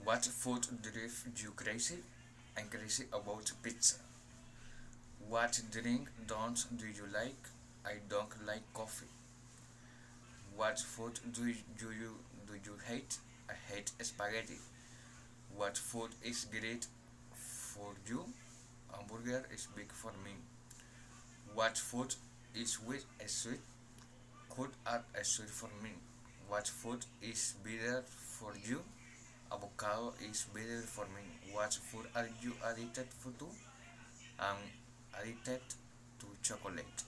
What food drives you crazy? I'm crazy about pizza. What drink don't do you like? I don't like coffee. What food do you hate? I hate spaghetti. What food is great for you? Hamburger is big for me. What food is with a sweet? Could add a sweet for me. What food is better for you? Avocado is better for me. What food are you addicted to? I'm addicted to chocolate.